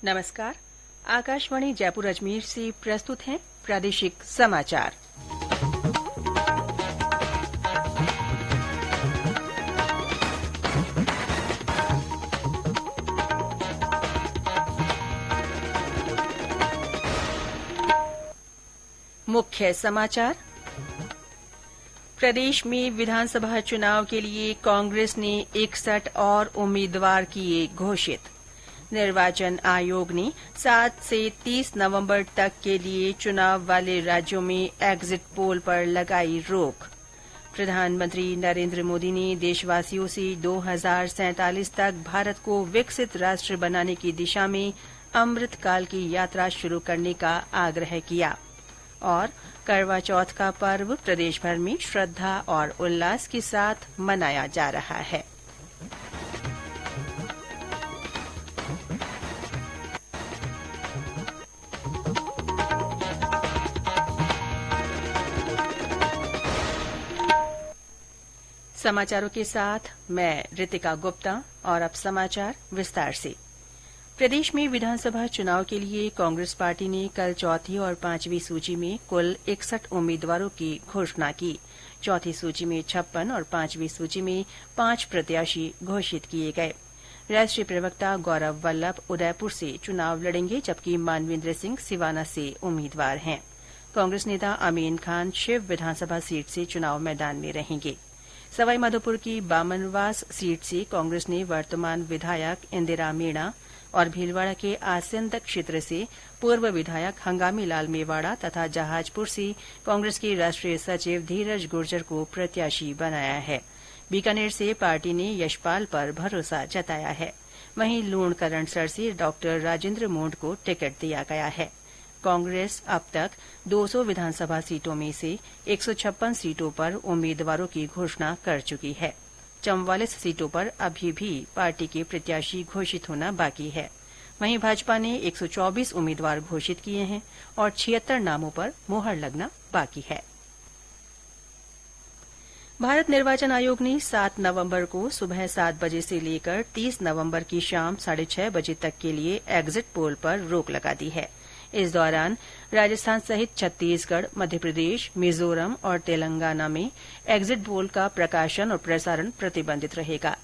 नमस्कार। आकाशवाणी जयपुर अजमेर से प्रस्तुत हैं प्रादेशिक समाचार। मुख्य समाचार। प्रदेश में विधानसभा चुनाव के लिए कांग्रेस ने 61 और उम्मीदवार किए घोषित। निर्वाचन आयोग ने 7 से 30 नवंबर तक के लिए चुनाव वाले राज्यों में एग्जिट पोल पर लगाई रोक। प्रधानमंत्री नरेंद्र मोदी ने देशवासियों से 2047 तक भारत को विकसित राष्ट्र बनाने की दिशा में अमृतकाल की यात्रा शुरू करने का आग्रह किया। और करवा चौथ का पर्व प्रदेश भर में श्रद्धा और उल्लास के साथ मनाया जा रहा है। समाचारों के साथ मैं रितिका गुप्ता। और अब समाचार विस्तार से। प्रदेश में विधानसभा चुनाव के लिए कांग्रेस पार्टी ने कल चौथी और पांचवी सूची में कुल 61 उम्मीदवारों की घोषणा की। चौथी सूची में 56 और पांचवी सूची में 5 प्रत्याशी घोषित किए गए। राष्ट्रीय प्रवक्ता गौरव वल्लभ उदयपुर से चुनाव लड़ेंगे, जबकि मानवेंद्र सिंह सिवाना से उम्मीदवार हैं। कांग्रेस नेता अमीन खान शिव विधानसभा सीट से चुनाव मैदान में रहेंगे। सवाईमाधोपुर की बामनवास सीट से कांग्रेस ने वर्तमान विधायक इंदिरा मीणा और भीलवाड़ा के आसंद क्षेत्र से पूर्व विधायक हंगामी लाल मेवाड़ा तथा जहाजपुर से कांग्रेस के राष्ट्रीय सचिव धीरज गुर्जर को प्रत्याशी बनाया है। बीकानेर से पार्टी ने यशपाल पर भरोसा जताया है। वहीं लूणकरणसर से डॉ राजेंद्र मोंड को टिकट दिया गया है। कांग्रेस अब तक 200 विधानसभा सीटों में से 156 सीटों पर उम्मीदवारों की घोषणा कर चुकी है। 44 सीटों पर अभी भी पार्टी के प्रत्याशी घोषित होना बाकी है। वहीं भाजपा ने 124 उम्मीदवार घोषित किए हैं और 76 नामों पर मुहर लगना बाकी है। भारत निर्वाचन आयोग ने 7 नवंबर को सुबह 7 बजे से लेकर 30 नवंबर की शाम 6:30 बजे तक के लिए एग्जिट पोल पर रोक लगा दी है। इस दौरान राजस्थान सहित छत्तीसगढ़, मध्यप्रदेश, मिजोरम और तेलंगाना में एग्जिट पोल का प्रकाशन और प्रसारण प्रतिबंधित रहेगा।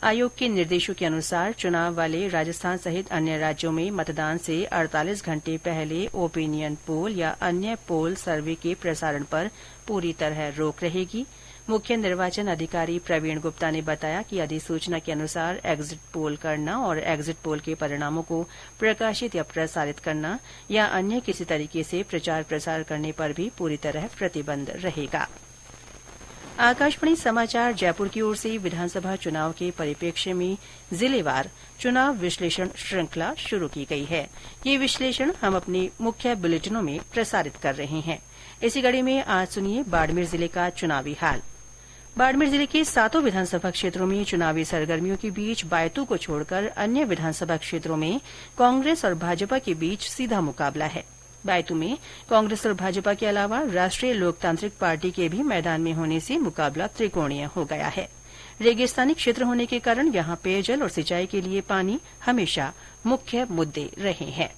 आयोग के निर्देशों के अनुसार चुनाव वाले राजस्थान सहित अन्य राज्यों में मतदान से 48 घंटे पहले ओपिनियन पोल या अन्य पोल सर्वे के प्रसारण पर पूरी तरह रोक रहेगी। मुख्य निर्वाचन अधिकारी प्रवीण गुप्ता ने बताया कि अधिसूचना के अनुसार एग्जिट पोल करना और एग्जिट पोल के परिणामों को प्रकाशित या प्रसारित करना या अन्य किसी तरीके से प्रचार प्रसार करने पर भी पूरी तरह प्रतिबंध रहेगा। आकाशवाणी समाचार जयपुर की ओर से विधानसभा चुनाव के परिप्रेक्ष्य में जिलेवार चुनाव विश्लेषण श्रृंखला शुरू की गई है। ये विश्लेषण हम अपने मुख्य बुलेटिनों में प्रसारित कर रहे हैं। इसी कड़ी में आज सुनिए बाड़मेर जिले का चुनावी हाल। बाड़मेर जिले के 7 विधानसभा क्षेत्रों में चुनावी सरगर्मियों के बीच बायतू को छोड़कर अन्य विधानसभा क्षेत्रों में कांग्रेस और भाजपा के बीच सीधा मुकाबला है। बायतू में कांग्रेस और भाजपा के अलावा राष्ट्रीय लोकतांत्रिक पार्टी के भी मैदान में होने से मुकाबला त्रिकोणीय हो गया है। रेगिस्तानी क्षेत्र होने के कारण यहां पेयजल और सिंचाई के लिए पानी हमेशा मुख्य मुद्दे रहे हैं।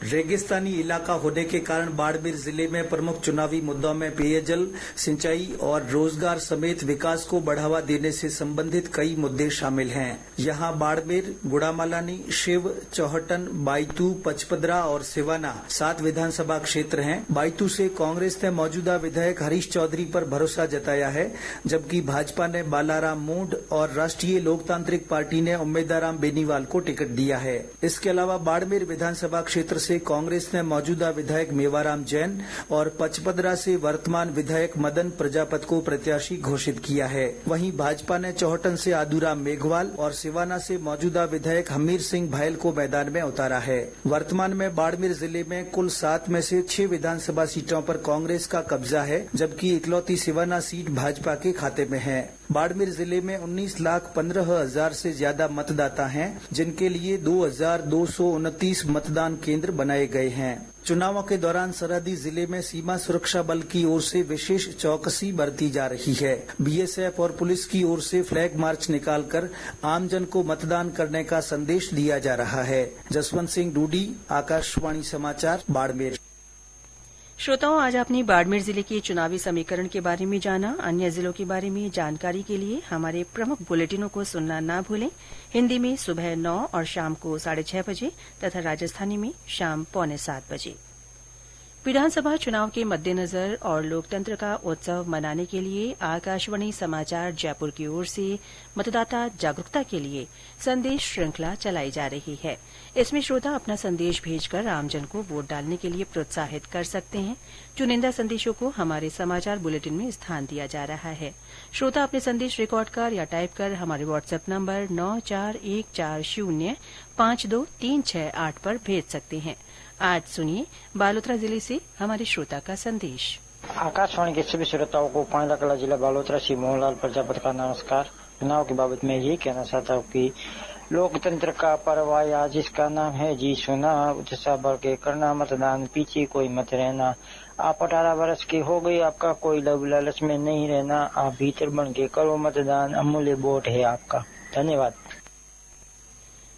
रेगिस्तानी इलाका होने के कारण बाड़मेर जिले में प्रमुख चुनावी मुद्दों में पेयजल, सिंचाई और रोजगार समेत विकास को बढ़ावा देने से संबंधित कई मुद्दे शामिल हैं। यहां बाड़मेर, गुड़ामालानी, शिव, चौहटन, बायतू, पचपदरा और सिवाना 7 विधानसभा क्षेत्र हैं। बायतू से कांग्रेस ने मौजूदा विधायक हरीश चौधरी पर भरोसा जताया है, जबकि भाजपा ने बालाराम मोंड और राष्ट्रीय लोकतांत्रिक पार्टी ने उम्मेदाराम बेनीवाल को टिकट दिया है। इसके अलावा बाड़मेर विधानसभा क्षेत्र से कांग्रेस ने मौजूदा विधायक मेवाराम जैन और पचपदरा से वर्तमान विधायक मदन प्रजापत को प्रत्याशी घोषित किया है। वहीं भाजपा ने चौहटन से आदूराम मेघवाल और सिवाना से मौजूदा विधायक हमीर सिंह भायल को मैदान में उतारा है। वर्तमान में बाड़मेर जिले में कुल 7 में से 6 विधानसभा सीटों पर कांग्रेस का कब्जा है, जबकि इकलौती सिवाना सीट भाजपा के खाते में है। बाड़मेर जिले में 19,15,000 से ज्यादा मतदाता हैं, जिनके लिए 2,229 मतदान केंद्र बनाए गए हैं। चुनावों के दौरान सरहदी जिले में सीमा सुरक्षा बल की ओर से विशेष चौकसी बरती जा रही है। बीएसएफ और पुलिस की ओर से फ्लैग मार्च निकालकर आमजन को मतदान करने का संदेश दिया जा रहा है। जसवंत सिंह डूडी, आकाशवाणी समाचार, बाड़मेर। श्रोताओं, आज आपने बाड़मेर जिले के चुनावी समीकरण के बारे में जाना। अन्य जिलों के बारे में जानकारी के लिए हमारे प्रमुख बुलेटिनों को सुनना ना भूलें। हिन्दी में सुबह 9 और शाम को 6:30 बजे तथा राजस्थानी में शाम 6:45 बजे। विधानसभा चुनाव के मद्देनजर और लोकतंत्र का उत्सव मनाने के लिए आकाशवाणी समाचार जयपुर की ओर से मतदाता जागरूकता के लिए संदेश श्रृंखला चलाई जा रही है। इसमें श्रोता अपना संदेश भेजकर आमजन को वोट डालने के लिए प्रोत्साहित कर सकते हैं। चुनिंदा संदेशों को हमारे समाचार बुलेटिन में स्थान दिया जा रहा है। श्रोता अपने संदेश रिकॉर्ड कर या टाइप कर हमारे व्हाट्सएप नंबर 9414052368 पर भेज सकते हैं। आज सुनिए बालोतरा जिले से हमारे श्रोता का संदेश। आकाशवाणी के सभी श्रोताओं को पांडा जिला बालोतरा से मोहनलाल प्रजापति का नमस्कार। चुनाव के बाबत में ये कहना चाहता हूँ कि लोकतंत्र का पर्व आया जिसका नाम है जी सुना, उत्साह बढ़ के करना मतदान, पीछे कोई मत रहना। आप 18 वर्ष के हो गए, आपका कोई लब लालच में नहीं रहना। आप भीतर बन के करो मतदान, अमूल्य वोट है आपका। धन्यवाद।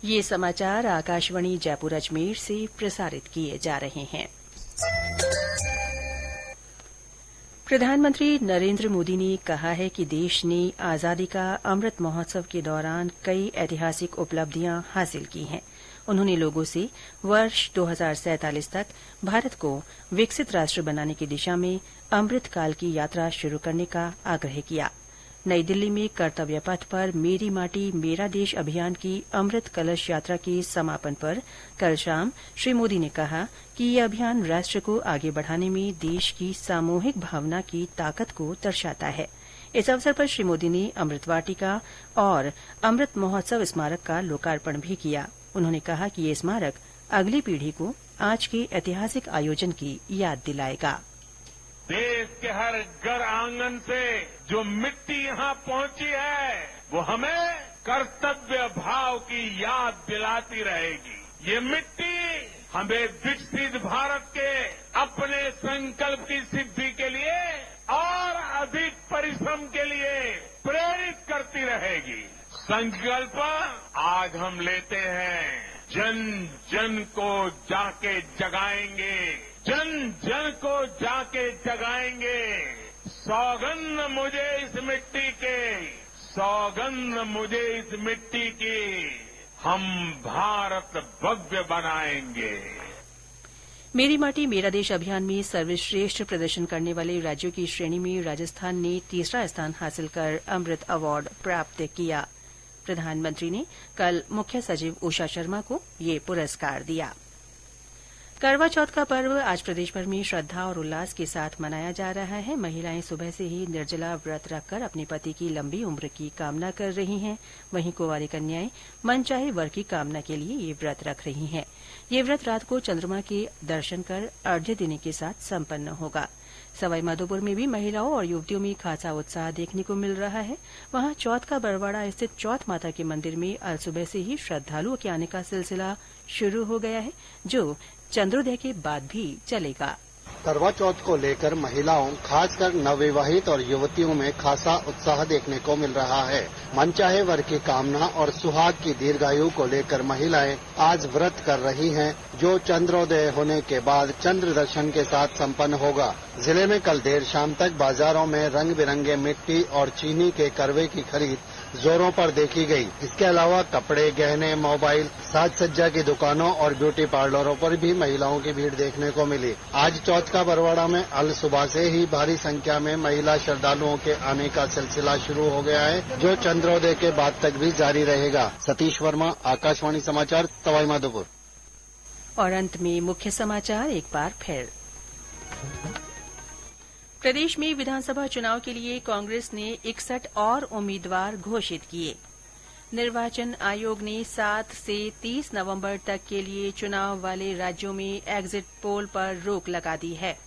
ये समाचार आकाशवाणी जयपुर अजमेर से प्रसारित किए जा रहे हैं। प्रधानमंत्री नरेंद्र मोदी ने कहा है कि देश ने आजादी का अमृत महोत्सव के दौरान कई ऐतिहासिक उपलब्धियां हासिल की हैं। उन्होंने लोगों से वर्ष 2047 तक भारत को विकसित राष्ट्र बनाने की दिशा में अमृत काल की यात्रा शुरू करने का आग्रह किया। नई दिल्ली में कर्तव्य पथ पर मेरी माटी मेरा देश अभियान की अमृत कलश यात्रा के समापन पर कल शाम श्री मोदी ने कहा कि ये अभियान राष्ट्र को आगे बढ़ाने में देश की सामूहिक भावना की ताकत को दर्शाता है। इस अवसर पर श्री मोदी ने अमृत वाटिका और अमृत महोत्सव स्मारक का लोकार्पण भी किया। उन्होंने कहा कि ये स्मारक अगली पीढ़ी को आज के ऐतिहासिक आयोजन की याद दिलाएगा। देश के हर घर आंगन से जो मिट्टी यहाँ पहुंची है वो हमें कर्तव्य भाव की याद दिलाती रहेगी। ये मिट्टी हमें विकसित भारत के अपने संकल्प की सिद्धि के लिए और अधिक परिश्रम के लिए प्रेरित करती रहेगी। संकल्प आज हम लेते हैं, जन जन को जाके जगाएंगे, जन जन को जाके जगाएंगे। सौगंध मुझे इस मिट्टी के, सौगंध मुझे इस मिट्टी की, हम भारत भव्य बनाएंगे। मेरी माटी मेरा देश अभियान में सर्वश्रेष्ठ प्रदर्शन करने वाले राज्यों की श्रेणी में राजस्थान ने तीसरा स्थान हासिल कर अमृत अवार्ड प्राप्त किया। प्रधानमंत्री ने कल मुख्य सचिव उषा शर्मा को ये पुरस्कार दिया। करवा चौथ का पर्व आज प्रदेशभर में श्रद्धा और उल्लास के साथ मनाया जा रहा है। महिलाएं सुबह से ही निर्जला व्रत रखकर अपने पति की लंबी उम्र की कामना कर रही हैं। वहीं कुंवारी कन्याएं मनचाहे वर की कामना के लिए ये व्रत रख रही हैं। ये व्रत रात को चंद्रमा के दर्शन कर अर्घ्य देने के साथ संपन्न होगा। सवाईमाधोपुर में भी महिलाओं और युवतियों में खासा उत्साह देखने को मिल रहा है। वहां चौथ का बरवाड़ा स्थित चौथ माता के मंदिर में आज सुबह से ही श्रद्धालुओं के आने का सिलसिला शुरू हो गया है, जो चंद्रोदय के बाद भी चलेगा। करवा चौथ को लेकर महिलाओं, खासकर नवविवाहित और युवतियों में खासा उत्साह देखने को मिल रहा है। मनचाहे वर की कामना और सुहाग की दीर्घायु को लेकर महिलाएं आज व्रत कर रही हैं, जो चंद्रोदय होने के बाद चंद्र दर्शन के साथ संपन्न होगा। जिले में कल देर शाम तक बाजारों में रंग बिरंगे मिट्टी और चीनी के करवे की खरीद जोरों पर देखी गई। इसके अलावा कपड़े, गहने, मोबाइल, साज सज्जा की दुकानों और ब्यूटी पार्लरों पर भी महिलाओं की भीड़ देखने को मिली। आज चौथ का बरवाड़ा में अल सुबह से ही भारी संख्या में महिला श्रद्धालुओं के आने का सिलसिला शुरू हो गया है, जो चंद्रोदय के बाद तक भी जारी रहेगा। सतीश वर्मा, आकाशवाणी समाचार, सवाईमाधोपुर। और अंत में मुख्य समाचार एक बार फिर। प्रदेश में विधानसभा चुनाव के लिए कांग्रेस ने 61 और उम्मीदवार घोषित किए। निर्वाचन आयोग ने 7 से 30 नवंबर तक के लिए चुनाव वाले राज्यों में एग्जिट पोल पर रोक लगा दी है।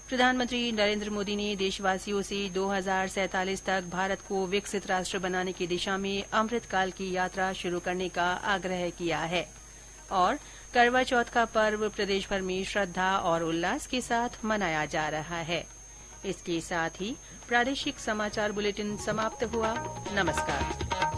प्रधानमंत्री नरेंद्र मोदी ने देशवासियों से 2047 तक भारत को विकसित राष्ट्र बनाने की दिशा में अमृतकाल की यात्रा शुरू करने का आग्रह किया है। और करवा चौथ का पर्व प्रदेश भर में श्रद्धा और उल्लास के साथ मनाया जा रहा है। इसके साथ ही प्रादेशिक समाचार बुलेटिन समाप्त हुआ। नमस्कार।